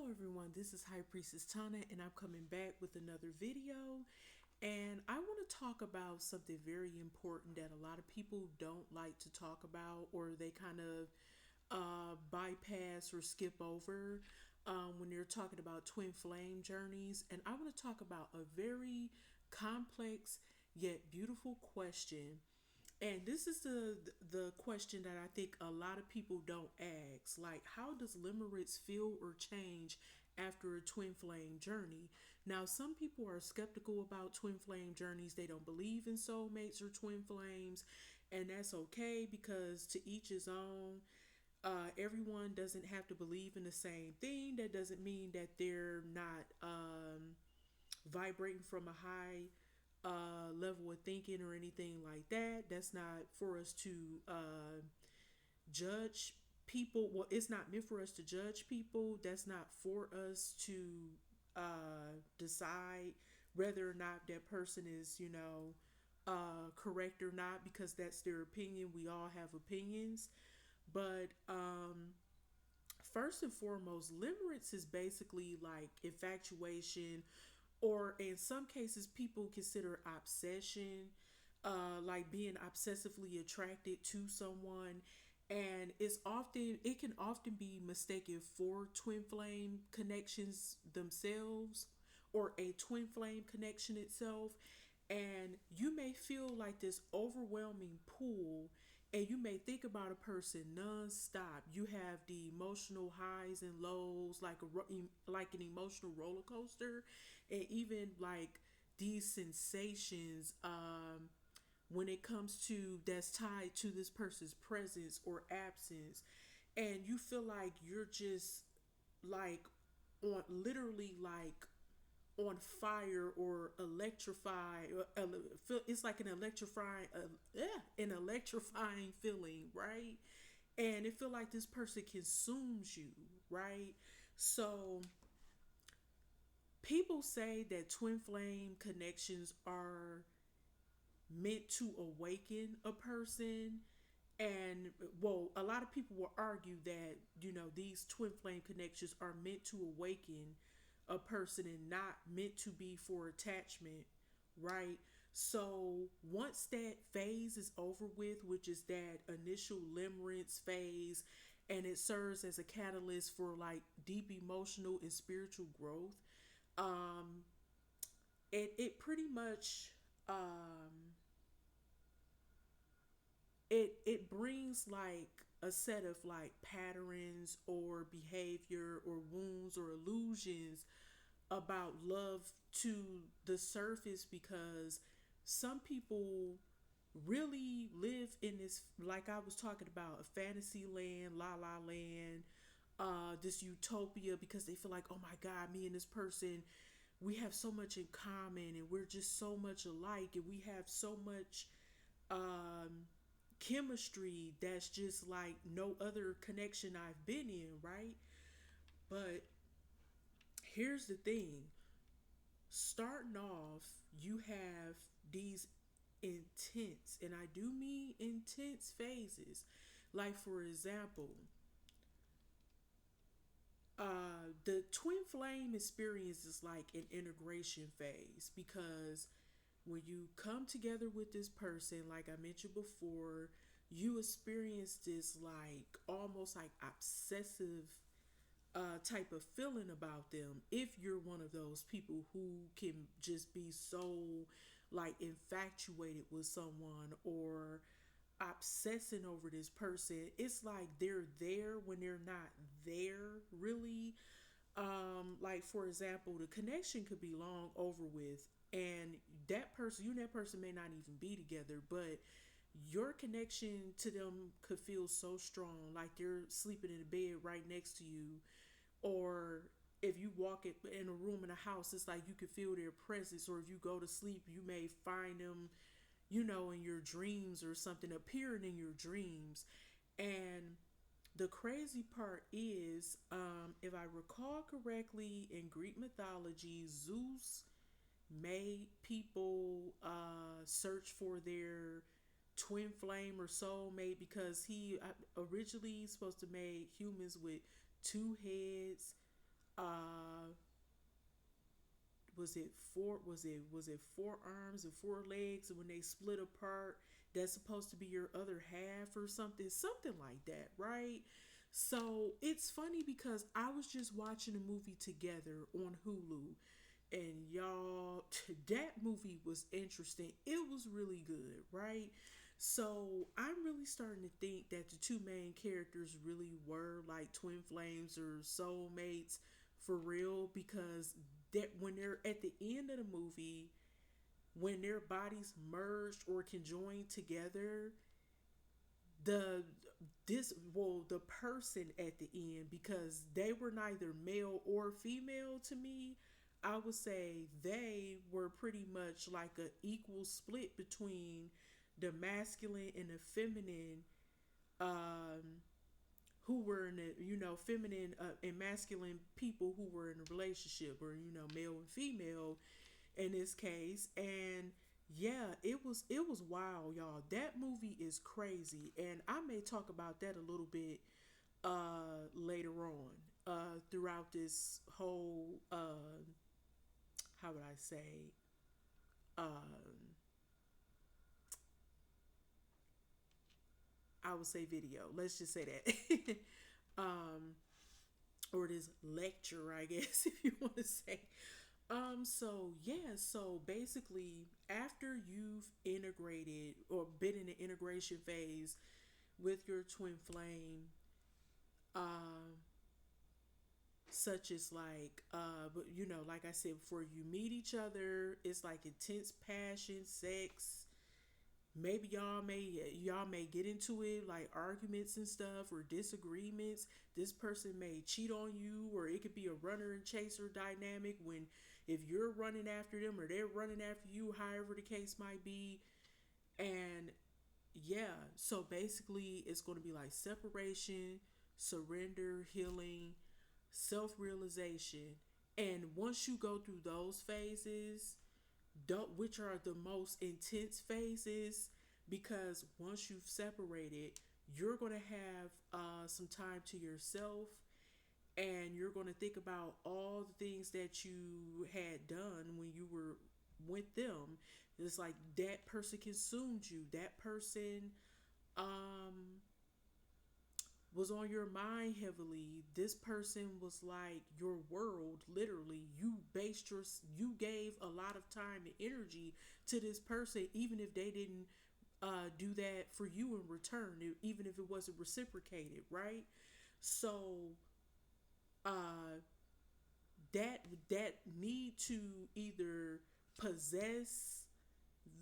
Hello everyone, this is High Priestess Tana and I'm coming back with another video. And I want to talk about something very important that a lot of people don't like to talk about, or they kind of bypass or skip over when they're talking about twin flame journeys. And I want to talk about a very complex yet beautiful question, and this is the question that I think a lot of people don't ask. Like, how does limerence feel or change after a twin flame journey? Now, some people are skeptical about twin flame journeys. They don't believe in soulmates or twin flames, and that's okay because to each his own. Everyone doesn't have to believe in the same thing. That doesn't mean that they're not vibrating from a high level of thinking or anything like that. That's not for us to judge people. Well, it's not meant for us to judge people. That's not for us to decide whether or not that person is, correct or not, because that's their opinion. We all have opinions. But first and foremost, limerence is basically like infatuation, or in some cases, people consider obsession, like being obsessively attracted to someone. And it can often be mistaken for twin flame connections themselves, or a twin flame connection itself. And you may feel like this overwhelming pull, and you may think about a person nonstop. You have the emotional highs and lows, like an emotional roller coaster, and even like these sensations when it comes to that's tied to this person's presence or absence, and you feel like you're just like on literally like on fire or electrified. It's like an electrifying feeling, right? And it feel like this person consumes you, right? So people say that twin flame connections are meant to awaken a person. And well, a lot of people will argue that these twin flame connections are meant to awaken a person and not meant to be for attachment, right? So once that phase is over with, which is that initial limerence phase, and it serves as a catalyst for like deep emotional and spiritual growth, um it pretty much it brings like a set of like patterns or behavior or wounds or illusions about love to the surface, because some people really live in this, like I was talking about, a fantasy land, la la land, this utopia, because they feel like, oh my god, me and this person, we have so much in common and we're just so much alike, and we have so much um chemistry that's just like no other connection I've been in, right? But here's the thing. Starting off, you have these intense, and I do mean intense phases. Like for example, the twin flame experience is like an integration phase, because when you come together with this person, like I mentioned before, you experience this like almost like obsessive type of feeling about them. If you're one of those people who can just be so like infatuated with someone or obsessing over this person, it's like they're there when they're not there really. Like for example, the connection could be long over with, and that person, you and that person may not even be together, but your connection to them could feel so strong, like they're sleeping in a bed right next to you, or if you walk in a room in a house, it's like you can feel their presence, or if you go to sleep, you may find them, in your dreams or something, appearing in your dreams. And the crazy part is, if I recall correctly, in Greek mythology, Zeus made people search for their twin flame or soulmate, because he originally supposed to make humans with two heads, uh was it four arms and four legs, and when they split apart, that's supposed to be your other half or something like that, right? So it's funny because I was just watching a movie together on Hulu, and y'all, that movie was interesting. It was really good, right? So I'm really starting to think that the two main characters really were like twin flames or soulmates for real, because that when they're at the end of the movie, when their bodies merged or conjoined together, the the person at the end, because they were neither male or female to me, I would say they were pretty much like a equal split between the masculine and the feminine, um who were in a, feminine and masculine people who were in a relationship, or male and female in this case. And yeah, it was wild, y'all. That movie is crazy, and I may talk about that a little bit later on throughout this whole how would I say, I would say video, let's just say that. um or this lecture, I guess, if you want to say. So yeah, so basically, after you've integrated or been in the integration phase with your twin flame, um, such as like, but like I said, before you meet each other, it's like intense passion, sex. Maybe y'all may get into it, like arguments and stuff or disagreements. This person may cheat on you, or it could be a runner and chaser dynamic, when if you're running after them or they're running after you, however the case might be. And yeah, so basically it's going to be like separation, surrender, healing, self-realization. And once you go through those phases, which are the most intense phases, because once you've separated, you're going to have some time to yourself, and you're going to think about all the things that you had done when you were with them. It's like that person consumed you. That person um, was on your mind heavily. This person was like your world, literally. You gave a lot of time and energy to this person, even if they didn't do that for you in return, even if it wasn't reciprocated, right? So uh, that need to either possess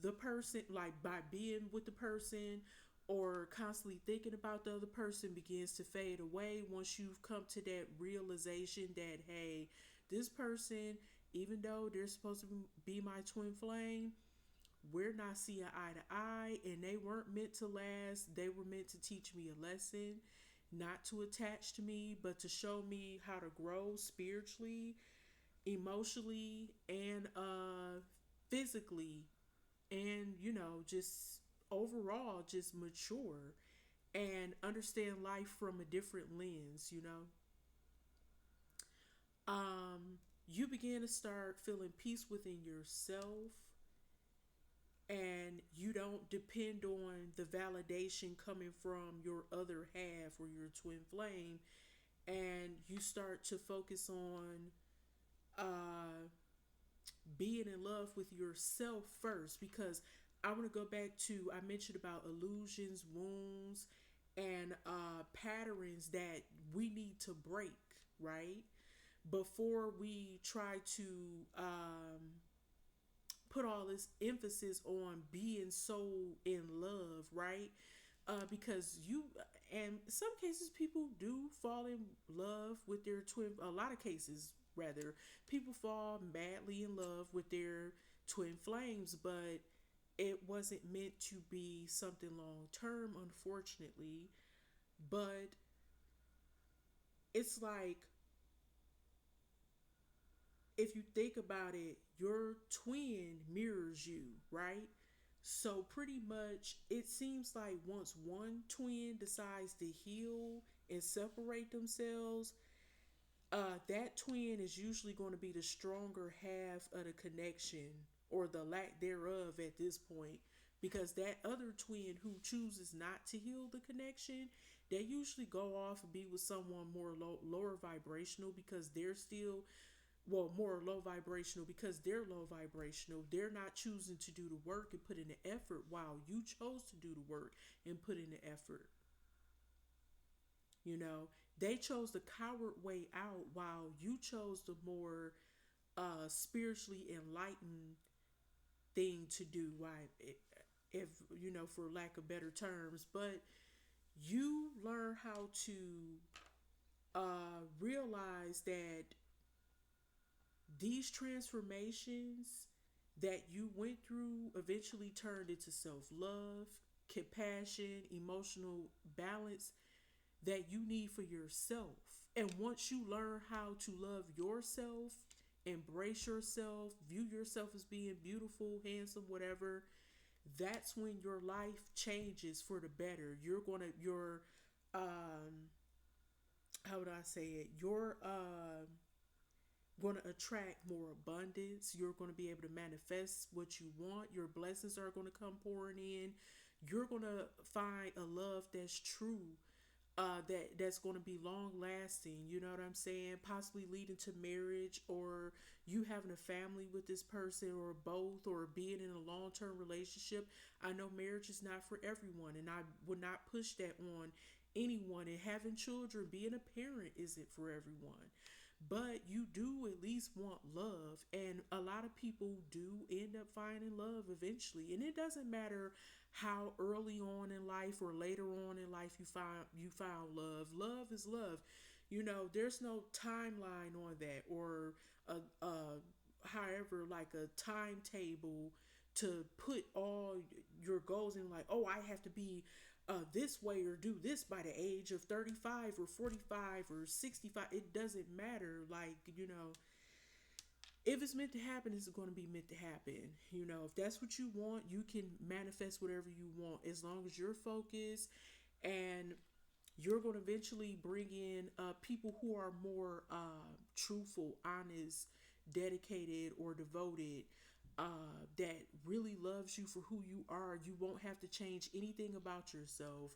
the person, like by being with the person, or constantly thinking about the other person, begins to fade away once you've come to that realization that, hey, this person, even though they're supposed to be my twin flame, we're not seeing eye to eye, and they weren't meant to last. They were meant to teach me a lesson, not to attach to me, but to show me how to grow spiritually, emotionally, and physically, and just overall just mature and understand life from a different lens. You begin to start feeling peace within yourself, and you don't depend on the validation coming from your other half or your twin flame, and you start to focus on uh being in love with yourself first. Because I want to go back to, I mentioned about illusions, wounds, and patterns that we need to break, right? Before we try to put all this emphasis on being so in love, right? Because in some cases, people do fall in love with their twin. A lot of cases, rather, people fall madly in love with their twin flames, but it wasn't meant to be something long term, unfortunately. But it's like, if you think about it, your twin mirrors you, right? So pretty much it seems like once one twin decides to heal and separate themselves, that twin is usually going to be the stronger half of the connection or the lack thereof at this point, because that other twin who chooses not to heal the connection, they usually go off and be with someone more lower vibrational because they're still, well, more low vibrational because they're low vibrational. They're not choosing to do the work and put in the effort while you chose to do the work and put in the effort. You know, they chose the coward way out while you chose the more spiritually enlightened thing to do. Why, if you know, for lack of better terms, but you learn how to realize that these transformations that you went through eventually turned into self love, compassion, emotional balance that you need for yourself. And once you learn how to love yourself, embrace yourself, view yourself as being beautiful, handsome, whatever, that's when your life changes for the better. You're gonna your how would I say it? You're going to attract more abundance. You're going to be able to manifest what you want. Your blessings are going to come pouring in. You're going to find a love that's true, that's going to be long lasting. You know what I'm saying? Possibly leading to marriage, or you having a family with this person, or both, or being in a long term relationship. I know marriage is not for everyone, and I would not push that on anyone. And having children, being a parent, isn't for everyone. But you do at least want love, and a lot of people do end up finding love eventually. And it doesn't matter how early on in life or later on in life you found love. Love is love. You know, there's no timeline on that, or a however, like a timetable to put all your goals in, like, oh, I have to be this way or do this by the age of 35 or 45 or 65. It doesn't matter. Like, you know, if it's meant to happen, it's going to be meant to happen. You know, if that's what you want, you can manifest whatever you want as long as you're focused, and you're going to eventually bring in people who are more truthful, honest, dedicated, or devoted, that really loves you for who you are. You won't have to change anything about yourself.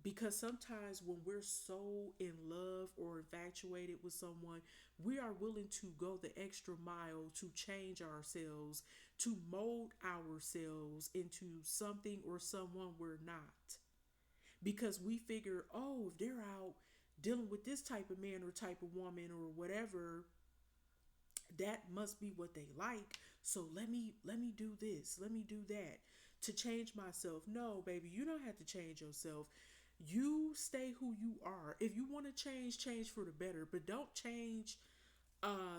Because sometimes when we're so in love or infatuated with someone, we are willing to go the extra mile to change ourselves, to mold ourselves into something or someone we're not. Because we figure, oh, if they're out dealing with this type of man or type of woman or whatever, that must be what they like. So let me do this, let me do that to change myself. No, baby, you don't have to change yourself. You stay who you are. If you want to change, change for the better, but don't change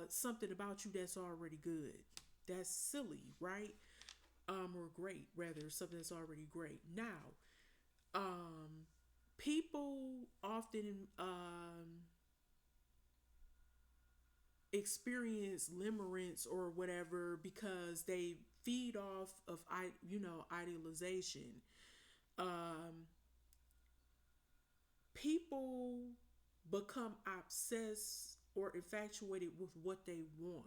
something about you that's already good. That's silly, right? Or great, rather, something that's already great. Now, um people often experience limerence or whatever because they feed off of idealization. um People become obsessed or infatuated with what they want.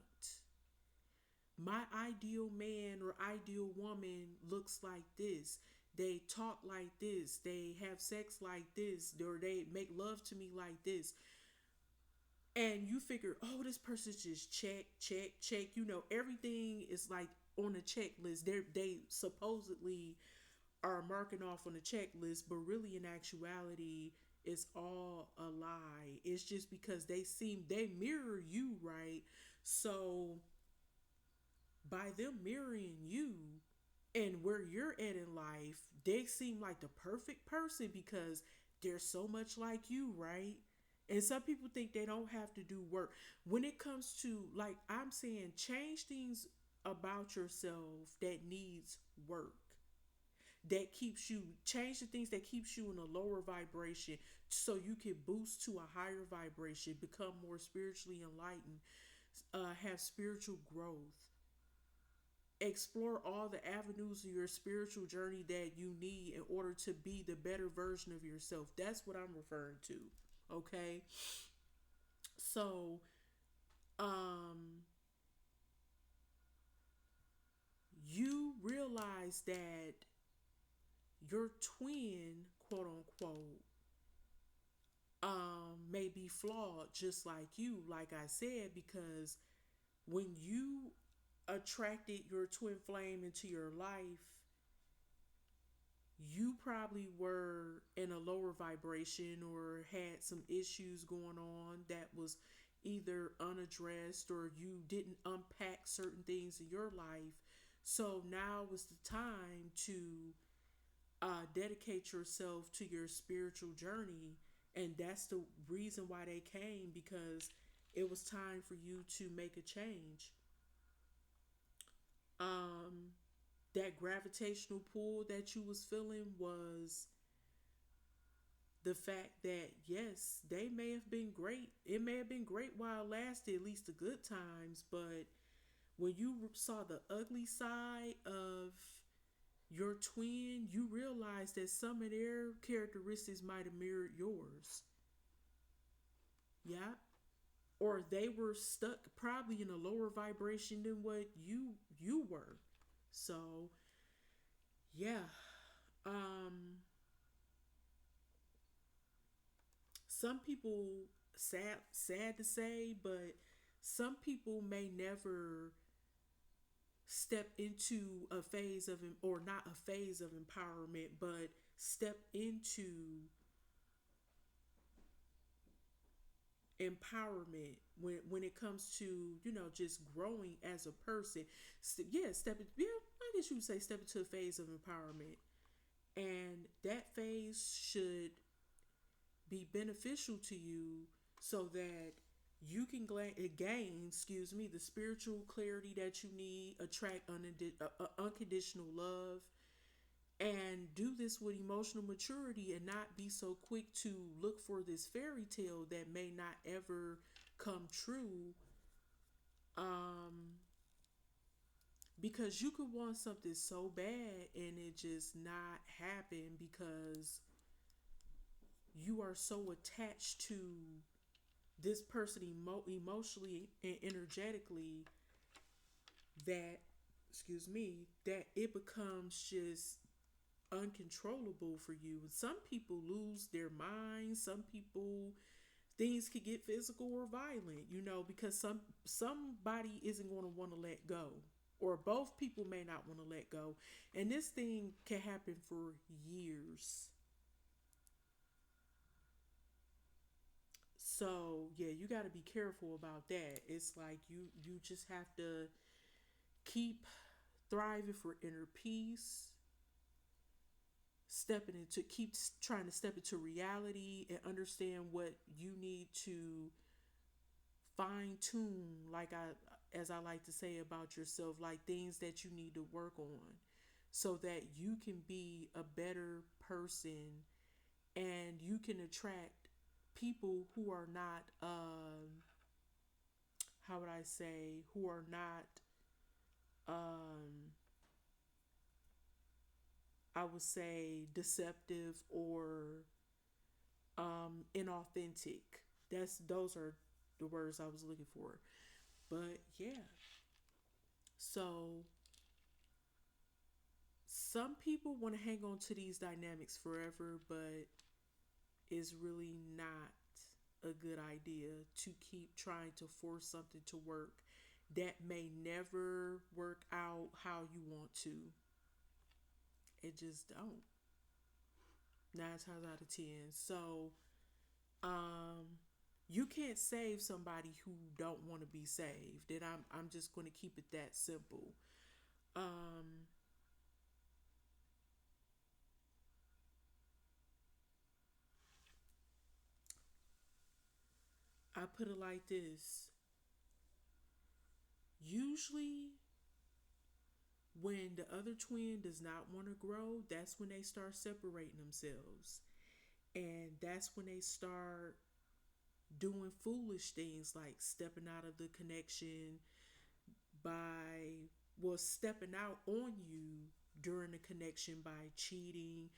My ideal man or ideal woman looks like this, they talk like this, they have sex like this, or they make love to me like this. And you figure, oh, this person's just check, check, check. You know, everything is like on a checklist. They supposedly are marking off on a checklist, but really in actuality, it's all a lie. It's just because they mirror you, right? So by them mirroring you and where you're at in life, they seem like the perfect person because they're so much like you, right? And some people think they don't have to do work. When it comes to, like I'm saying, change things about yourself that needs work. That keeps you, change the things that keeps you in a lower vibration so you can boost to a higher vibration, become more spiritually enlightened, have spiritual growth, explore all the avenues of your spiritual journey that you need in order to be the better version of yourself. That's what I'm referring to. Okay. So, um, you realize that your twin, quote unquote, may be flawed just like you, like I said, because when you attracted your twin flame into your life, you probably were in a lower vibration or had some issues going on that was either unaddressed or you didn't unpack certain things in your life. So now is the time to dedicate yourself to your spiritual journey. And that's the reason why they came, because it was time for you to make a change. Um, that gravitational pull that you was feeling was the fact that yes, they may have been great. It may have been great while it lasted, at least the good times, but when you saw the ugly side of your twin, you realize that some of their characteristics might have mirrored yours. Yeah. Or they were stuck probably in a lower vibration than what you were. So, yeah. Um some people, sad to say, but some people may never step into a phase of, or not a phase of empowerment, but step into empowerment when it comes to, just growing as a person. Yeah, I guess you would say step into a phase of empowerment, and that phase should be beneficial to you so that you can gain, the spiritual clarity that you need, attract unconditional love, and do this with emotional maturity and not be so quick to look for this fairy tale that may not ever come true. Um, because you could want something so bad and it just not happen because you are so attached to this person emotionally and energetically that, that it becomes just uncontrollable for you. Some people lose their minds. Some people, things could get physical or violent, because somebody isn't going to want to let go, or both people may not want to let go, and this thing can happen for years. So yeah, you got to be careful about that. It's like you just have to keep thriving for inner peace, stepping into keep trying to step into reality and understand what you need to fine tune, like I as I like to say about yourself, like things that you need to work on so that you can be a better person and you can attract people who are not how would I say, who are not um I would say deceptive or inauthentic. Those are the words I was looking for. But yeah. So some people want to hang on to these dynamics forever, but it's really not a good idea to keep trying to force something to work that may never work out how you want to. It just don't. 9 times out of 10. So, um, you can't save somebody who don't want to be saved. And I'm just going to keep it that simple. Um, I put it like this. Usually, when the other twin does not want to grow, that's when they start separating themselves. And that's when they start doing foolish things like stepping out of the connection by, well, stepping out on you during the connection by cheating,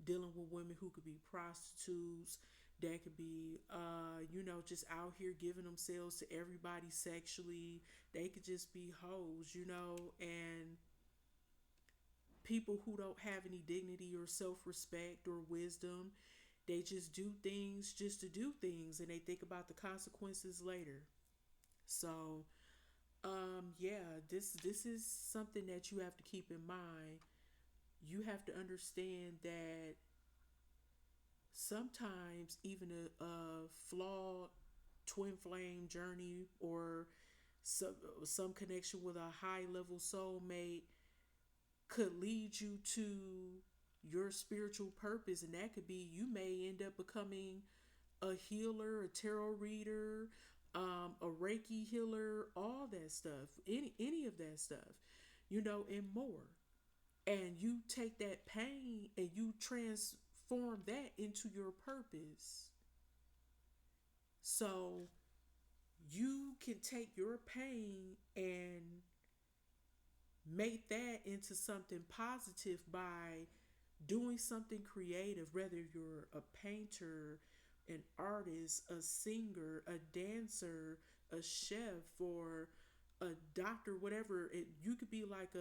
dealing with women who could be prostitutes, That could be, just out here giving themselves to everybody sexually. They could just be hoes, and people who don't have any dignity or self respect or wisdom. They just do things just to do things, and they think about the consequences later. So, yeah, this is something that you have to keep in mind. You have to understand that sometimes even a flawed twin flame journey or some connection with a high level soulmate could lead you to your spiritual purpose, and that could be you may end up becoming a healer, a tarot reader, a Reiki healer, all that stuff, any of that stuff, and more. And you take that pain and you transform that into your purpose. So you can take your pain and make that into something positive by doing something creative, whether you're a painter, an artist, a singer, a dancer, a chef, or a doctor, whatever. You could be like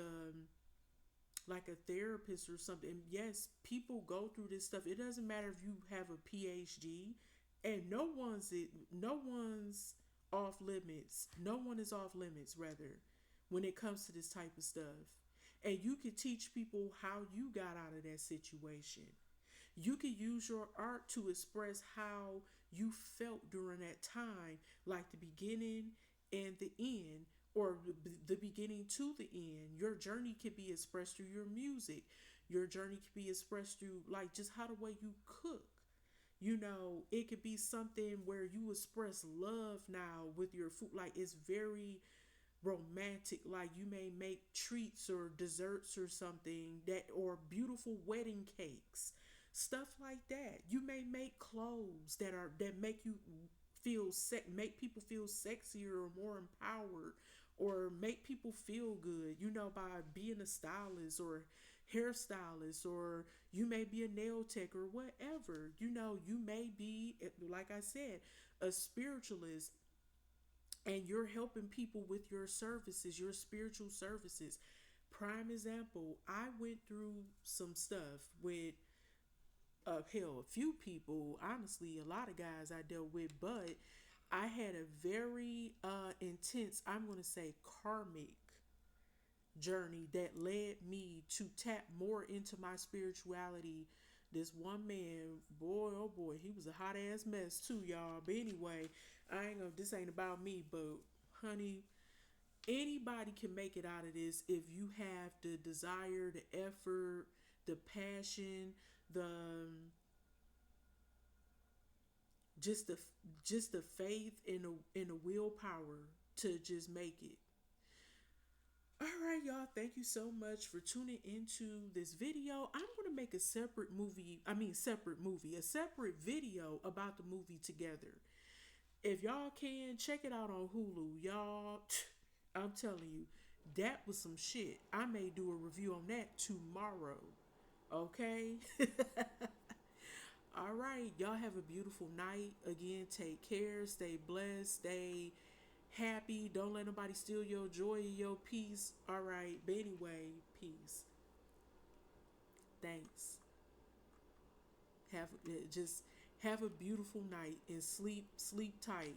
a therapist or something. And yes, people go through this stuff. It doesn't matter if you have a PhD, and no one's off limits. No one is off limits, rather, when it comes to this type of stuff. And you can teach people how you got out of that situation. You can use your art to express how you felt during that time, like the beginning and the end, or the beginning to the end. Your journey can be expressed through your music. Your journey can be expressed through, like, just how the way you cook. It could be something where you express love now with your food. Like, it's very romantic. Like, you may make treats or desserts or something, that or beautiful wedding cakes, stuff like that. You may make clothes that make you make people feel sexier or more empowered, or make people feel good, by being a stylist or hairstylist, or you may be a nail tech or whatever. You may be, like I said, a spiritualist, and you're helping people with your services, your spiritual services. Prime example, I went through some stuff with, hell, a few people, honestly, a lot of guys I dealt with, but I had a very intense, I'm going to say karmic journey that led me to tap more into my spirituality. This one man, boy, oh boy, he was a hot ass mess too, y'all. But anyway, this ain't about me, but honey, anybody can make it out of this if you have the desire, the effort, the passion, the just the faith and the willpower to just make it. All right, y'all. Thank you so much for tuning into this video. I'm going to make a separate video about the movie together. If y'all can, check it out on Hulu. Y'all, I'm telling you, that was some shit. I may do a review on that tomorrow. Okay? All right. Y'all have a beautiful night. Again, take care. Stay blessed. Stay happy. Don't let nobody steal your joy and your peace. All right. But anyway, peace. Thanks. Have just have a beautiful night and sleep tight.